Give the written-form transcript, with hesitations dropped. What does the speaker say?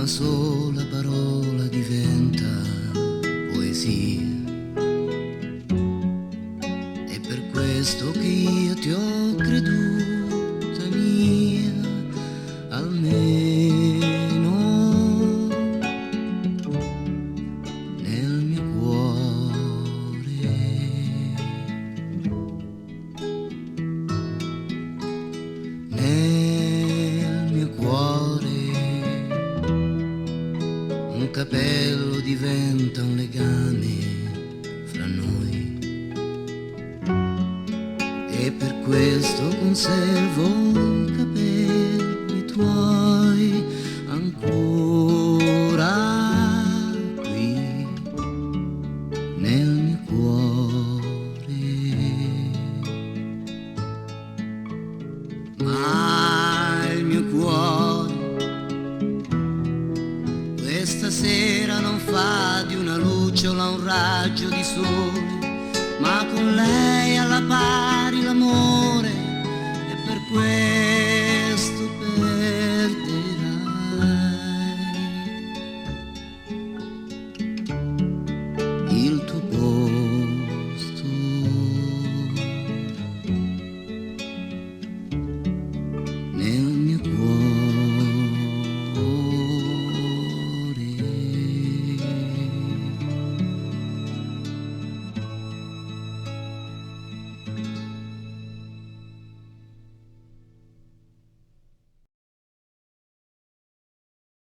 sola parola diventa poesia. È per questo che io ti ho creduta mia, almeno nel mio cuore. Nel mio cuore un capello diventa un legame fra noi, e per questo conservo i capelli tuoi ancora qui nel mio cuore. Ma il mio cuore questa sera non fa di una lucciola un raggio di sole, ma con lei alla pari